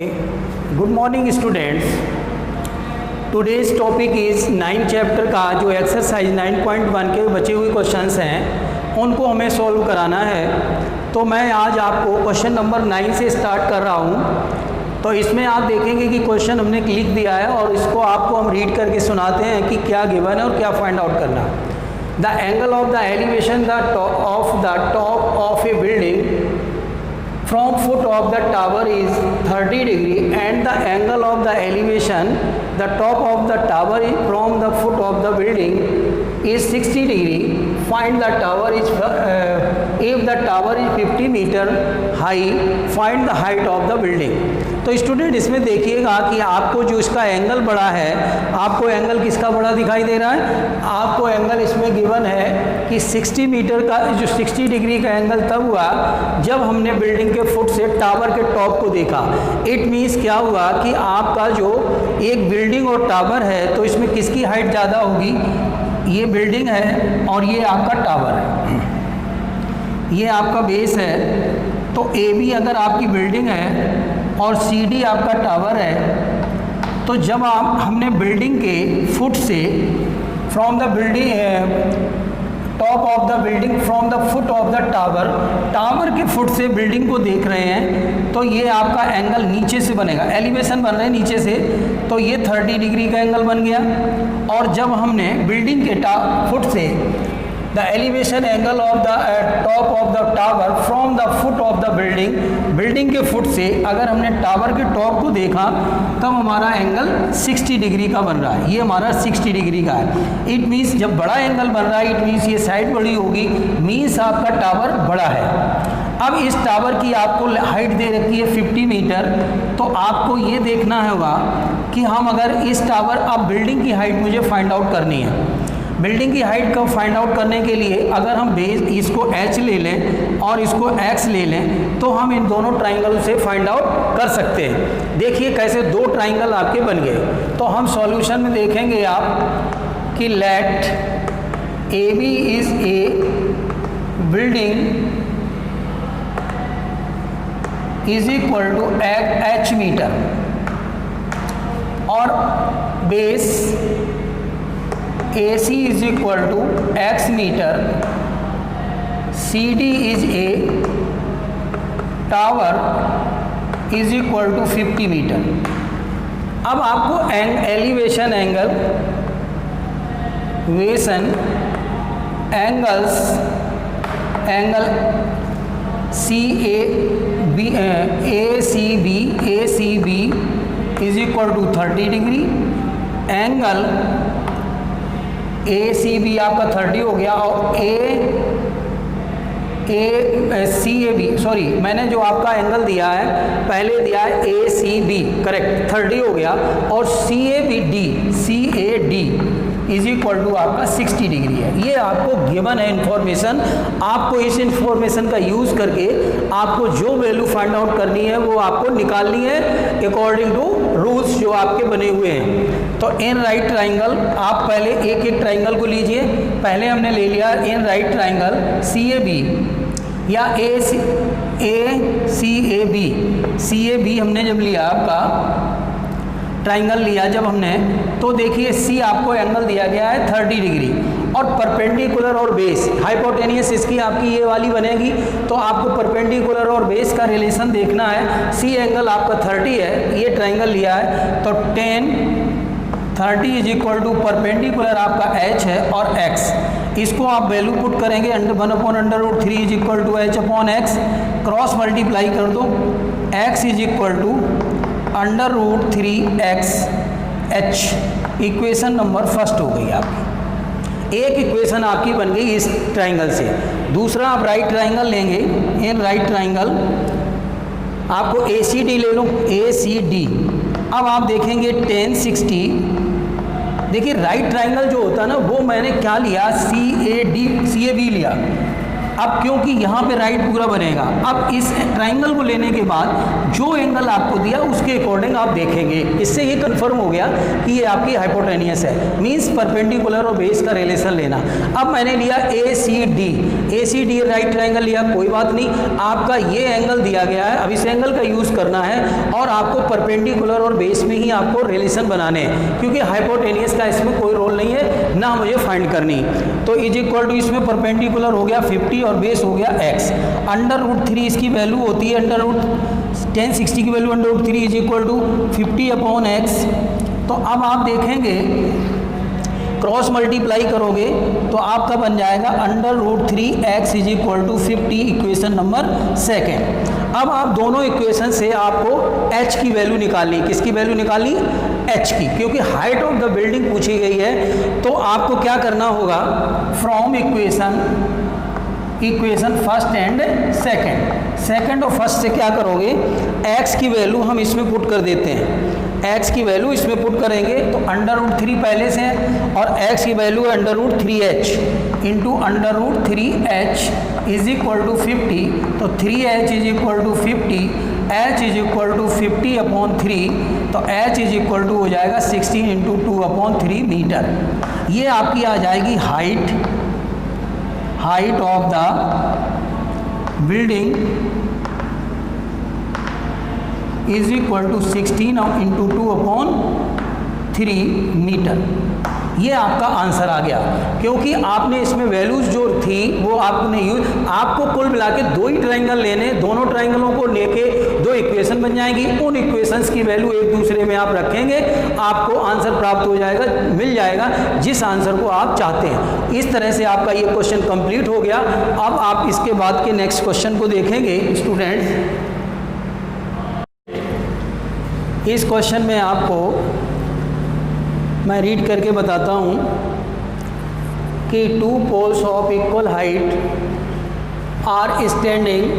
Good morning students. Today's topic is 9 chapter का जो exercise 9.1 के बचे हुए क्वेश्चंस हैं उनको हमें सॉल्व कराना है। तो मैं आज आपको क्वेश्चन नंबर 9 से स्टार्ट कर रहा हूँ। तो इसमें आप देखेंगे कि क्वेश्चन हमने लिख दिया है और इसको आपको हम रीड करके सुनाते हैं कि क्या गिवन है और क्या फाइंड आउट करना। The angle of the elevation of the top of A building from foot of the tower is 30 degree and the angle of the elevation the top of the tower is from the foot of the building is 60 degree. Find the tower is if the tower is 50 meter high, find the height of the building. तो student इसमें देखिएगा कि आपको जो इसका angle बड़ा है, आपको एंगल किसका बड़ा दिखाई दे रहा है? आपको एंगल इसमें गिवन है कि 60 मीटर का जो 60 डिग्री का एंगल तब हुआ जब हमने बिल्डिंग के फुट से टावर के टॉप को देखा। इट मीन्स क्या हुआ कि आपका जो एक बिल्डिंग और टावर है तो इसमें किसकी हाइट ज़्यादा होगी? ये बिल्डिंग है और ये आपका टावर है, ये आपका बेस है। तो ए बी अगर आपकी बिल्डिंग है और सी डी आपका टावर है, तो जब हमने बिल्डिंग के फुट से from the building top of the building from the foot of the tower, tower के फुट से बिल्डिंग को देख रहे हैं तो ये आपका एंगल नीचे से बनेगा। एलिवेशन बन रहा है नीचे से, तो ये 30 डिग्री का एंगल बन गया। और जब हमने बिल्डिंग के फुट से the elevation angle of the top of the tower from the foot of the building, building के फुट से अगर हमने टावर के टॉप को देखा तब हमारा एंगल 60 डिग्री का बन रहा है। ये हमारा 60 डिग्री का है। इट मीन्स जब बड़ा एंगल बन रहा है इट मीन्स ये साइड बड़ी होगी, मीन्स आपका टावर बड़ा है। अब इस टावर की आपको हाइट दे रखी है 50 मीटर, तो आपको ये देखना होगा कि हम अगर इस टावर, अब बिल्डिंग की हाइट मुझे फाइंड आउट करनी है। बिल्डिंग की हाइट का फाइंड आउट करने के लिए अगर हम बेस इसको h ले लें और इसको x ले लें तो हम इन दोनों ट्राइंगल से फाइंड आउट कर सकते हैं। देखिए कैसे दो ट्राइंगल आपके बन गए। तो हम सॉल्यूशन में देखेंगे आप कि let A B is A building is equal to h metre और base AC is equal to x metre, CD is a tower is equal to 50 metre. अब आपको एलिवेशन एंगल, वेसन angles, angle ACB is equal to 30 degree, angle ACB आपका 30 हो गया और CAB, sorry मैंने जो आपका एंगल दिया है पहले दिया है ACB, करेक्ट 30 हो गया और CAD इज इक्वल टू आपका 60 डिग्री है। ये आपको गिवन है इन्फॉर्मेशन। आपको इस इन्फॉर्मेशन का यूज़ करके आपको जो वैल्यू फाइंड आउट करनी है वो आपको निकालनी है अकॉर्डिंग टू रूल्स जो आपके बने हुए हैं। तो इन राइट ट्राइंगल आप पहले एक एक ट्राइंगल को लीजिए। पहले हमने ले लिया इन राइट ट्राइंगल CAB या CAB हमने जब लिया आपका ट्राइंगल लिया जब हमने, तो देखिए C आपको एंगल दिया गया है 30 डिग्री और परपेंडिकुलर और बेस, हाइपोटेनियस इसकी आपकी ये वाली बनेगी। तो आपको परपेंडिकुलर और बेस का रिलेशन देखना है। C एंगल आपका 30 है, ये ट्राइंगल लिया है तो 10 इज इक्वल टू परपेंडिकुलर आपका H है और X, इसको आप वैल्यू पुट करेंगे 1/√3 is equal to H upon X, cross multiply कर दो, X is equal to √3x H। Equation number first हो गई आपकी। एक इक्वेशन आपकी बन गई इस ट्राइंगल से। दूसरा आप राइट ट्राइंगल लेंगे, इन राइट ट्राइंगल आपको ACD ले लो, ACD। अब आप देखेंगे 10 60। देखिए राइट ट्राइंगल जो होता है ना वो मैंने क्या लिया, CAB लिया। अब क्योंकि यहाँ पे राइट पूरा बनेगा, अब इस ट्राइंगल को लेने के बाद जो एंगल आपको दिया उसके अकॉर्डिंग आप देखेंगे, इससे ये कंफर्म हो गया कि ये आपकी हाइपोटेनियस है, मींस परपेंडिकुलर और बेस का रिलेशन लेना। अब मैंने लिया ACD राइट ट्राइंगल लिया, कोई बात नहीं, आपका ये एंगल दिया गया है, अब इस एंगल का यूज़ करना है और आपको परपेंडिकुलर और बेस में ही आपको रिलेशन बनाने हैं, क्योंकि हाइपोटेनियस का इसमें कोई रोल नहीं है, ना मुझे फाइंड करनी। तो इज इक्वल टू इसमें परपेंडिकुलर हो गया 50 और बेस हो गया x, √3 इसकी वैल्यू होती है, tan 60 की value √3 is equal to 50/x। तो अब आप देखेंगे क्रॉस मल्टीप्लाई करोगे तो आपका बन जाएगा √3x is equal to 50, equation number 2। अब आप दोनों इक्वेशन से आपको h की वैल्यू निकालनी, किसकी वैल्यू निकालनी, h की, क्योंकि हाइट ऑफ द बिल्डिंग पूछी गई है। तो आपको क्या करना होगा, from equation first and second और फर्स्ट से क्या करोगे, x की वैल्यू हम इसमें पुट कर देते हैं, x की वैल्यू इसमें पुट करेंगे तो √3 पहले से है और x की वैल्यू है √3h into √3h is equal to 50, तो 3h is equal to 50, h is equal to 50/3, तो h इज इक्वल टू हो जाएगा 16 इंटू 2/3 मीटर। ये आपकी आ जाएगी height of the building is equal to 16 into 2/3 metre. ये आपका आंसर आ गया, क्योंकि आपने इसमें वैल्यूज जो थी वो आपने यूज, आपको कुल मिला के 2 ही ट्राइंगल लेने, दोनों ट्राइंगलों को लेके 2 इक्वेशन बन जाएंगी, उन इक्वेशंस की वैल्यू एक दूसरे में आप रखेंगे, आपको आंसर प्राप्त हो जाएगा, मिल जाएगा जिस आंसर को आप चाहते हैं। इस तरह से आपका ये क्वेश्चन कंप्लीट हो गया। अब आप इसके बाद के नेक्स्ट क्वेश्चन को देखेंगे स्टूडेंट्स। इस क्वेश्चन में आपको मैं रीड करके बताता हूँ कि 2 poles of equal height are standing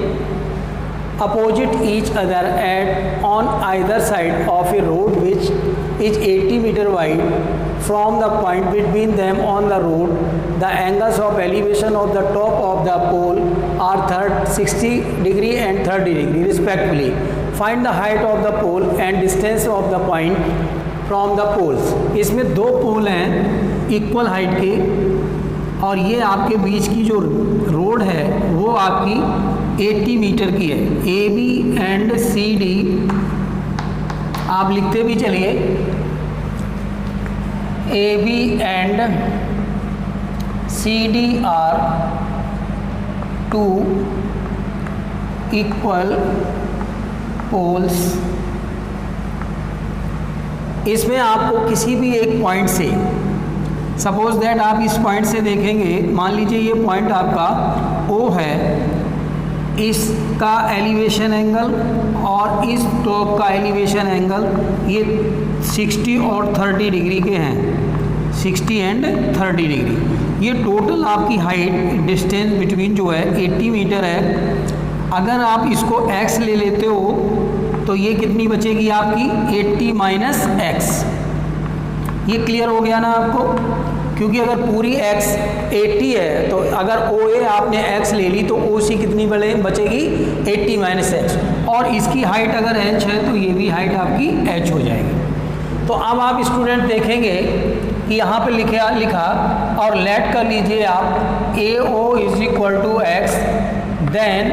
opposite each other at on either side of a road which is 80 metre wide. From the point between them on the road the angles of elevation of the top of the pole are 60 degree and 30 degree respectively. Find the height of the pole and distance of the point from the poles. इसमें 2 पोल हैं equal height के और ये आपके बीच की जो road है वो आपकी 80 मीटर की है। AB एंड CD आप लिखते भी चलिए, AB and CD are 2 equal poles. इसमें आपको किसी भी एक पॉइंट से, सपोज दैट आप इस पॉइंट से देखेंगे, मान लीजिए ये पॉइंट आपका O है, इसका एलिवेशन एंगल और इस टॉप का एलिवेशन एंगल ये 60 और 30 डिग्री के हैं, 60 एंड 30 डिग्री। ये टोटल आपकी हाइट डिस्टेंस बिटवीन जो है 80 मीटर है। अगर आप इसको x ले लेते हो तो ये कितनी बचेगी आपकी 80 माइनस x। ये क्लियर हो गया ना आपको, क्योंकि अगर पूरी x 80 है तो अगर OA आपने x ले ली तो OC कितनी बचेगी 80 माइनस x, और इसकी हाइट अगर h है तो ये भी हाइट आपकी h हो जाएगी। तो अब आप स्टूडेंट देखेंगे कि यहाँ पे लिखा और लेट कर लीजिए आप AO is equal to x, then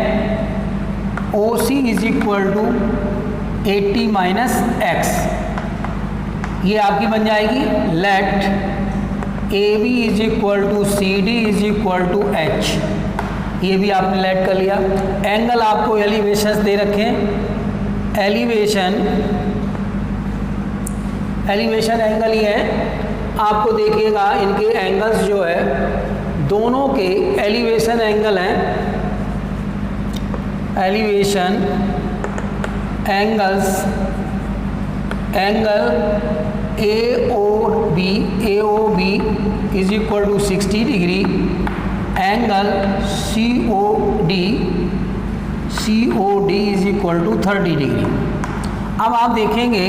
OC is equal to 80 minus x। ये आपकी बन जाएगी let AB is equal to CD is equal to h। ये भी आपने लेट कर लिया। एंगल आपको एलिवेशन दे रखे हैं, एलिवेशन एंगल ही है। आपको देखिएगा इनके एंगल्स जो है दोनों के एलिवेशन एंगल हैं, elevation angles, angle AOB is equal to 60 degree, angle COD is equal to 30 degree. अब आप देखेंगे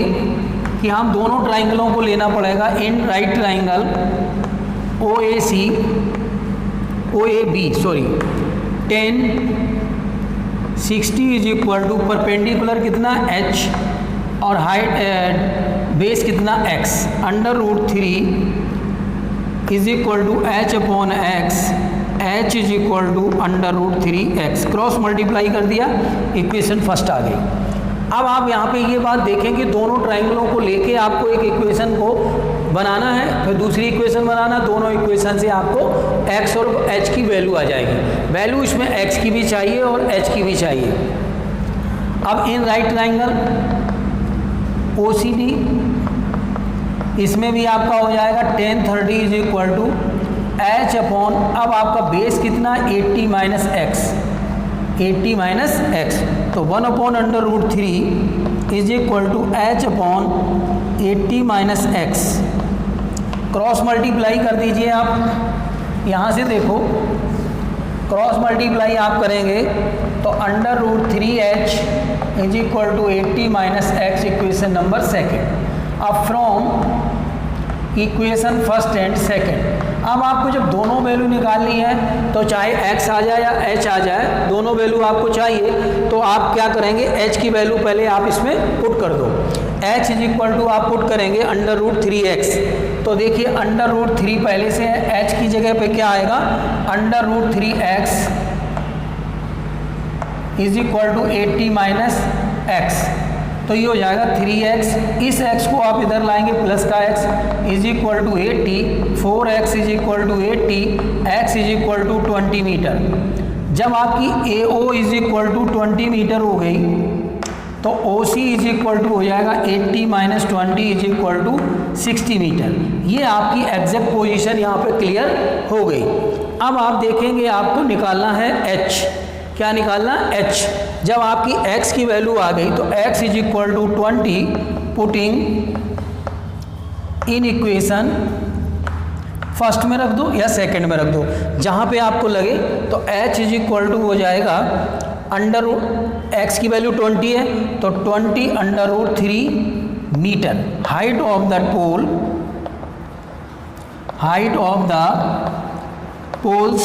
कि हम दोनों ट्राइंगलों को लेना पड़ेगा in right triangle OAB 10 60 is equal to perpendicular कितना h और हाइट बेस कितना x, under root 3 is equal to h upon x, h is equal to under root 3x, cross multiply कर दिया, इक्वेशन फर्स्ट आ गई। अब आप यहाँ पे ये बात देखें कि दोनों ट्राइंगलों को लेके आपको एक इक्वेशन को बनाना है, फिर दूसरी इक्वेशन बनाना, दोनों इक्वेशन से आपको x और h की वैल्यू आ जाएगी। वैल्यू इसमें x की भी चाहिए और h की भी चाहिए। अब इन राइट ट्राइंगल OCD, इसमें भी आपका हो जाएगा 10 30 is equal to h upon, अब आपका बेस कितना 80 माइनस एक्स, 80 माइनस एक्स, तो 1 upon under root 3 is equal to h upon 80 minus X. Cross multiply कर दीजिए आप, यहाँ से देखो क्रॉस मल्टीप्लाई आप करेंगे तो under root 3h is equal to 80 minus x, equation number second. अब from equation first and second, अब आपको जब दोनों वैल्यू निकालनी है तो चाहे x आ जाए या h आ जाए, दोनों वैल्यू आपको चाहिए, तो आप क्या करेंगे, h की वैल्यू पहले आप इसमें पुट कर दो। h इज इक्वल टू आप पुट करेंगे अंडर रूट 3x, तो देखिए अंडर रूट 3 पहले से है, h की जगह पे क्या आएगा, under root 3x is equal to 80 minus X, तो ये हो जाएगा 3x, इस x को आप इधर लाएंगे प्लस का x is equal to 80, 4x is equal to 80, x is equal to 20 metre. जब आपकी AO is equal to 20 metre हो गई तो OC इज इक्वल टू हो जाएगा 80 माइनस 20 इज इक्वल टू 60 मीटर। ये आपकी एग्जैक्ट पोजीशन यहाँ पे क्लियर हो गई। अब आप देखेंगे आपको निकालना है h, क्या निकालना h। जब आपकी x की वैल्यू आ गई तो x is equal to 20, putting in equation first में रख दो या सेकंड में रख दो, जहाँ पे आपको लगे, तो h इज इक्वल टू हो जाएगा अंडर रूट, x की वैल्यू 20 है तो 20 under root 3 metre. Height of the pole, height of the poles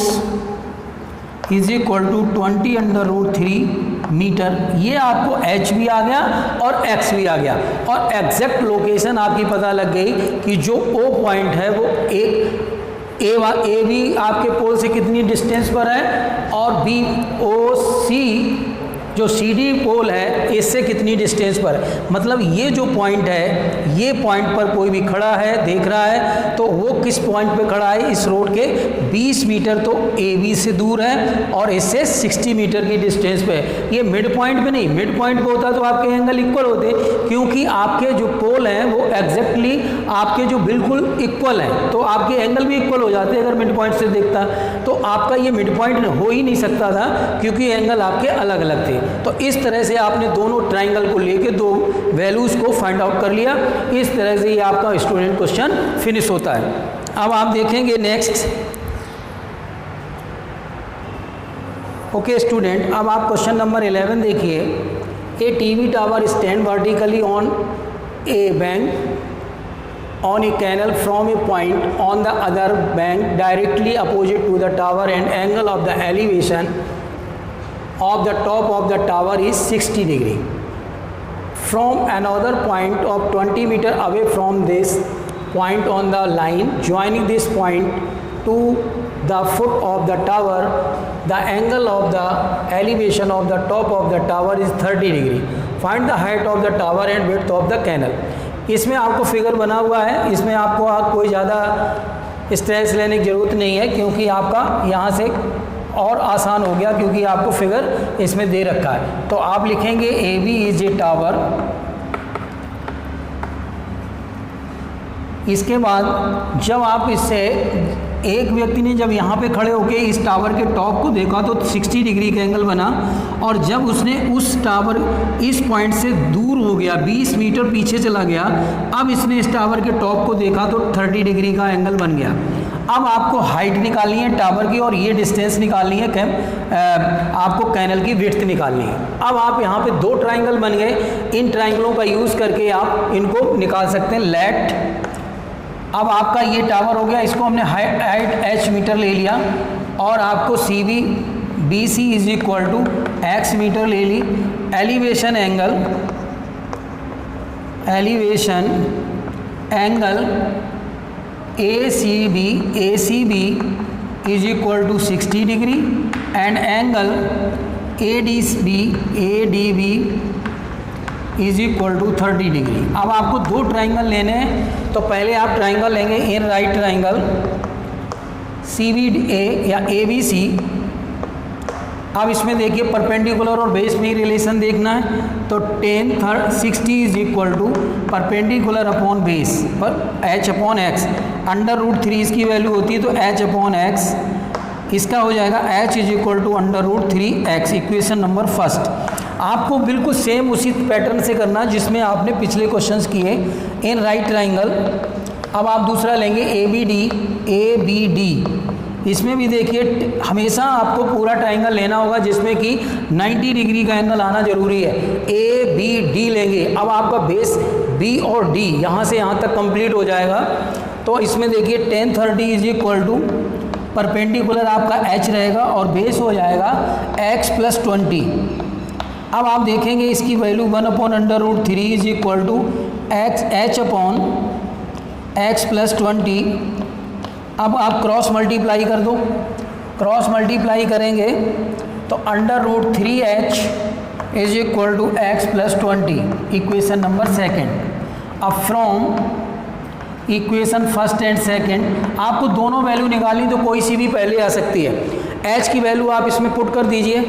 is equal to 20 under root 3 metre. ये आपको h भी आ गया और x भी आ गया, और एग्जैक्ट लोकेशन आपकी पता लग गई कि जो O पॉइंट है वो ए भी आपके पोल से कितनी डिस्टेंस पर है, और BOC जो CD पोल है इससे कितनी डिस्टेंस पर है। मतलब ये जो पॉइंट है, ये पॉइंट पर कोई भी खड़ा है, देख रहा है, तो वो किस पॉइंट पे खड़ा है, इस रोड के 20 मीटर तो AB से दूर है और इससे 60 मीटर की डिस्टेंस पे है। ये मिड पॉइंट पे नहीं, मिड पॉइंट पे होता तो आपके एंगल इक्वल होते, क्योंकि आपके जो पोल हैं वो एग्जैक्टली आपके जो बिल्कुल इक्वल हैं, तो आपके एंगल भी इक्वल हो जाते अगर मिड पॉइंट से देखता, तो आपका ये मिड पॉइंट हो ही नहीं सकता था क्योंकि एंगल आपके अलग अलग थे। तो इस तरह से आपने दोनों ट्राइंगल को लेके दो वैल्यूज़ को फाइंड आउट कर लिया। इस तरह से ये आपका स्टूडेंट क्वेश्चन फिनिश होता है। अब आप देखेंगे नेक्स्ट। ओके स्टूडेंट, अब आप क्वेश्चन नंबर 11 देखिए। A TV tower stand vertically on a bank on a canal from a point on the other bank directly opposite to the tower, and angle of the elevation of the top of the tower is 60 degree. From another point of 20 meter away from this point on the line joining this point to the foot of the tower, the angle of the elevation of the top of the tower is 30 degree. Find the height of the tower and width of the canal. इसमें आपको figure बना हुआ है, इसमें आपको कोई ज़्यादा stress लेने की ज़रूरत नहीं है क्योंकि आपका यहाँ से और आसान हो गया क्योंकि आपको फिगर इसमें दे रखा है। तो आप लिखेंगे AB इज ए टावर। इसके बाद जब आप इससे एक व्यक्ति ने जब यहाँ पे खड़े होके इस टावर के टॉप को देखा तो 60 डिग्री का एंगल बना, और जब उसने उस टावर इस पॉइंट से दूर हो गया 20 मीटर पीछे चला गया, अब इसने इस टावर के टॉप को देखा तो 30 डिग्री का एंगल बन गया। अब आपको हाइट निकालनी है टावर की और ये डिस्टेंस निकालनी है, आपको कैनल की विड्थ निकालनी है। अब आप यहाँ पे दो ट्राइंगल बन गए, इन ट्राइंगलों का यूज़ करके आप इनको निकाल सकते हैं। लेट, अब आपका ये टावर हो गया, इसको हमने हाइट h मीटर ले लिया और आपको CV B C is equal to x metre ले ली। Elevation angle A C B is equal to 60 degree and angle A D B is equal to 30 degree. अब आपको दो ट्राइंगल लेने हैं, तो पहले आप ट्राइंगल लेंगे in right triangle C B A या ए बी सी। अब इसमें देखिए परपेंडिकुलर और बेस में ही रिलेशन देखना है, तो tan 60 is equal to perpendicular upon base पर h अपॉन एक्स, √3 इसकी वैल्यू होती है, तो h अपॉन एक्स इसका हो जाएगा h is equal to √3x, equation number first. आपको बिल्कुल सेम उसी पैटर्न से करना जिसमें आपने पिछले क्वेश्चंस किए इन राइट ट्राइंगल। अब आप दूसरा लेंगे ए बी डी। इसमें भी देखिए हमेशा आपको पूरा ट्राइंगल लेना होगा जिसमें कि 90 डिग्री का एंगल आना जरूरी है। ए बी डी लेंगे। अब आपका बेस बी और डी यहाँ से यहाँ तक कंप्लीट हो जाएगा। तो इसमें देखिए tan 30 is equal to perpendicular आपका h रहेगा और बेस हो जाएगा x + 20। अब आप देखेंगे इसकी value 1/√3 is equal to h upon x + 20। अब आप क्रॉस मल्टीप्लाई कर दो। क्रॉस मल्टीप्लाई करेंगे तो √3h is equal to x + 20, equation number second. अब from equation first and second आपको दोनों वैल्यू निकालनी, तो कोई सी भी पहले आ सकती है। h की वैल्यू आप इसमें पुट कर दीजिए,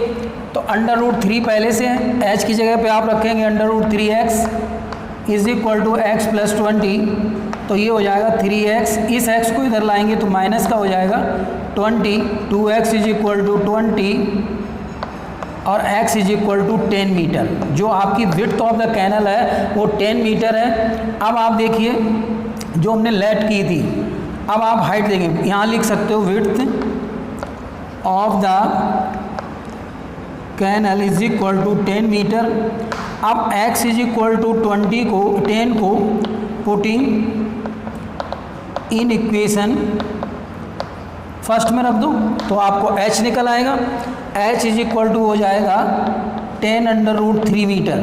तो √3 पहले से है, h की जगह पे आप रखेंगे √3x is equal to x + 20, तो ये हो जाएगा 3x। इस x को इधर लाएंगे तो माइनस का हो जाएगा 20, 2x इज इक्वल टू 20 और x is equal to 10 metre. जो आपकी विड्थ ऑफ द कैनल है वो 10 मीटर है। अब आप देखिए जो हमने लेट की थी, अब आप हाइट देंगे, यहाँ लिख सकते हो width of the canal is equal to 10 metre. अब x इज इक्वल टू 10 को पुटिंग इन इक्वेशन फर्स्ट में रख दो तो आपको h निकल आएगा। h इज इक्वल टू हो जाएगा 10√3 मीटर।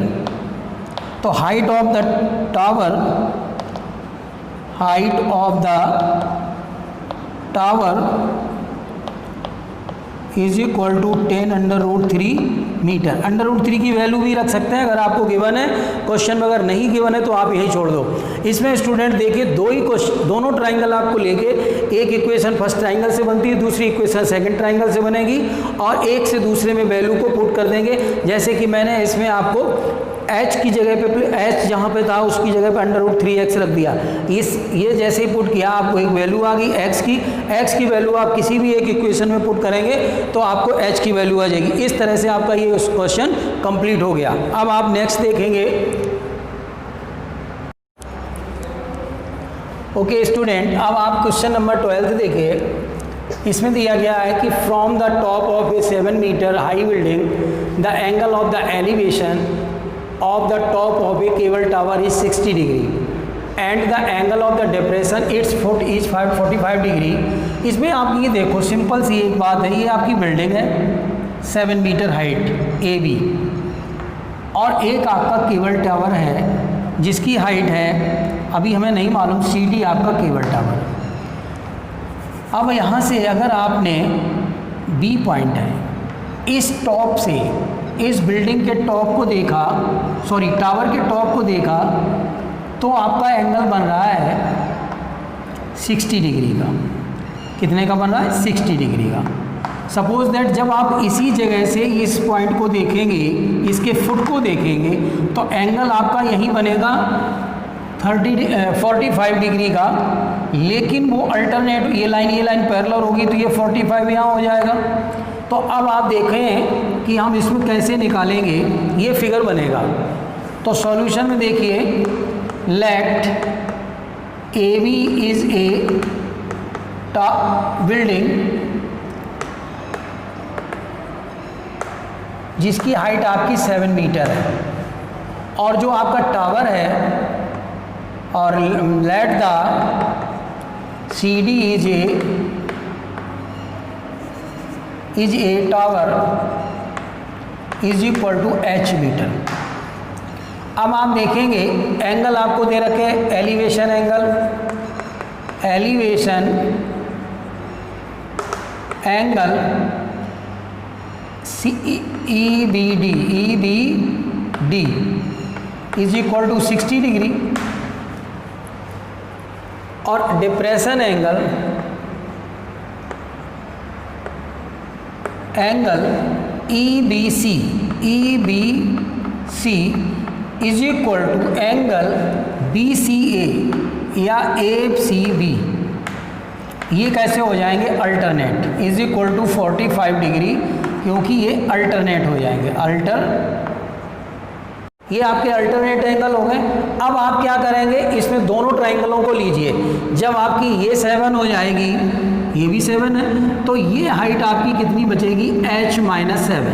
तो height of the tower is equal to 10√3 metre. √3 की वैल्यू भी रख सकते हैं अगर आपको गिवन है। क्वेश्चन में अगर नहीं गिवन है तो आप यही छोड़ दो। इसमें स्टूडेंट देखिए दोनों ट्राइंगल आपको लेके एक इक्वेशन फर्स्ट ट्राइंगल से बनती है, दूसरी इक्वेशन सेकंड ट्राइंगल से बनेगी और एक से दूसरे में वैल्यू को पुट कर देंगे। जैसे कि मैंने इसमें आपको h की जगह पे h जहाँ पे था उसकी जगह पे √3x रख दिया। ये जैसे ही पुट किया आपको एक वैल्यू आ गई x की वैल्यू आप किसी भी एक इक्वेशन में पुट करेंगे तो आपको h की वैल्यू आ जाएगी। इस तरह से आपका ये क्वेश्चन कंप्लीट हो गया। अब आप नेक्स्ट देखेंगे। ओके स्टूडेंट, अब आप क्वेश्चन नंबर 12 देखिए। इसमें दिया गया है कि from the top of a 7 metre high building the angle of the elevation of the top of a cable tower is 60 degree and the angle of the depression is 45 degree। इसमें आप ये देखो सिंपल सी एक बात है, ये आपकी building है 7 मीटर हाइट ए बी और एक आपका केबल टावर है जिसकी हाइट है अभी हमें नहीं मालूम सी डी आपका केबल टावर। अब यहाँ से अगर आपने बी पॉइंट है इस टॉप से इस बिल्डिंग के टॉप को देखा, सॉरी टावर के टॉप को देखा, तो आपका एंगल बन रहा है 60 डिग्री का। कितने का बन रहा है? 60 डिग्री का। सपोज दैट जब आप इसी जगह से इस पॉइंट को देखेंगे, इसके फुट को देखेंगे, तो एंगल आपका यहीं बनेगा 45 डिग्री का, लेकिन वो अल्टरनेट ये लाइन पैरेलल होगी तो ये 45 यहाँ हो जाएगा। तो अब आप देखें कि हम इसमें कैसे निकालेंगे, ये फिगर बनेगा। तो सॉल्यूशन में देखिए, let A B is A building जिसकी हाइट आपकी 7 मीटर है और जो आपका टावर है, और let the C D is a is a tower is equal to H metre. अब आप देखेंगे एंगल आपको दे रखे elevation angle, elevation angle E B D is equal to 60 degree और depression angle E B C is equal to angle B C A या A C B. ये कैसे हो जाएंगे alternate, is equal to 45 degree, क्योंकि ये alternate हो जाएंगे ये आपके अल्टरनेट एंगल हो गए। अब आप क्या करेंगे, इसमें दोनों ट्राइंगलों को लीजिए। जब आपकी ये 7 हो जाएगी, ये भी 7 है, तो ये हाइट आपकी कितनी बचेगी h-7,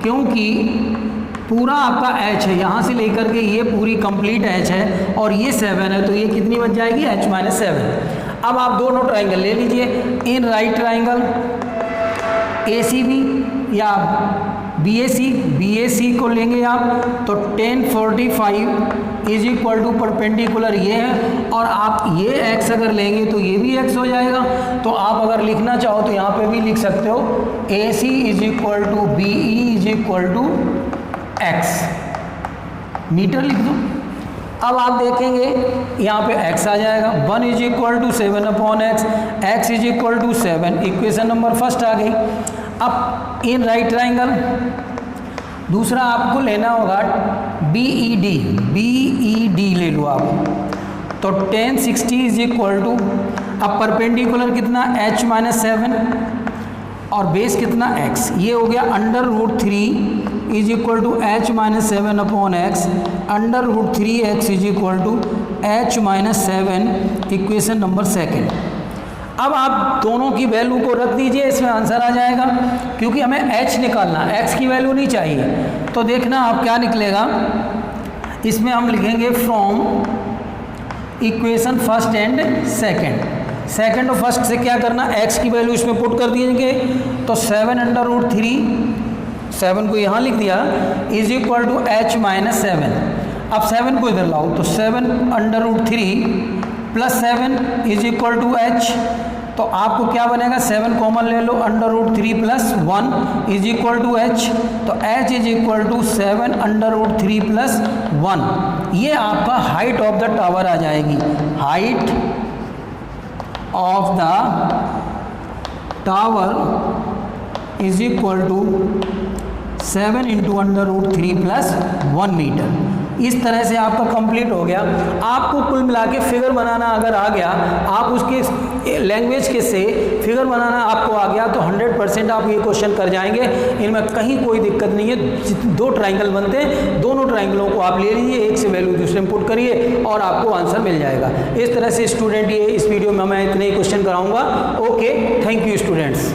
क्योंकि पूरा आपका h है, यहाँ से लेकर के ये पूरी कंप्लीट h है और ये 7 है, तो ये कितनी बच जाएगी h-7। अब आप दोनों ट्राइंगल ले लीजिए। इन राइट ट्राइंगल ACB या BAC को लेंगे आप, तो tan 45 is equal to perpendicular ये है, और आप ये x अगर लेंगे तो ये भी x हो जाएगा। तो आप अगर लिखना चाहो तो यहाँ पे भी लिख सकते हो AC is equal to BE is equal to x metre लिख दो। अब आप देखेंगे यहाँ पे x आ जाएगा, 1 is equal to 7/x, x is equal to 7, equation number first आ गई। अब इन राइट ट्राइंगल दूसरा आपको लेना होगा BED ले लो आप, तो tan 60 इज इक्वल टू, अब परपेंडिकुलर कितना h-7 और बेस कितना x, ये हो गया √3 is equal to h-7/x, √3x is equal to h-7, equation number second. अब आप दोनों की वैल्यू को रख दीजिए, इसमें आंसर आ जाएगा, क्योंकि हमें h निकालना, x की वैल्यू नहीं चाहिए। तो देखना आप क्या निकलेगा, इसमें हम लिखेंगे from equation first and second और फर्स्ट से क्या करना, x की वैल्यू इसमें पुट कर दीजिए, तो 7/√3, 7 को यहाँ लिख दिया, इज इक्वल टू h-7। अब 7 को इधर लाओ, तो 7/√3 plus 7 is equal to h, तो आपको क्या बनेगा, 7 कॉमन ले लो, √3 plus 1 is equal to h, तो h is equal to 7/√3 plus 1। ये आपका हाइट ऑफ द टावर आ जाएगी, height of the tower is equal to 7 into √3 plus 1 metre. इस तरह से आपका कंप्लीट हो गया। आपको कुल मिला के फिगर बनाना अगर आ गया, आप उसके लैंग्वेज के से फिगर बनाना आपको आ गया, तो 100% आप ये क्वेश्चन कर जाएंगे। इनमें कहीं कोई दिक्कत नहीं है। 2 ट्राइंगल बनते हैं, दोनों ट्राइंगलों को आप ले लीजिए, एक से वैल्यू दूसरे में पुट करिए और आपको आंसर मिल जाएगा। इस तरह से स्टूडेंट, ये इस वीडियो में मैं इतने ही क्वेश्चन कराऊंगा। Okay, thank you students.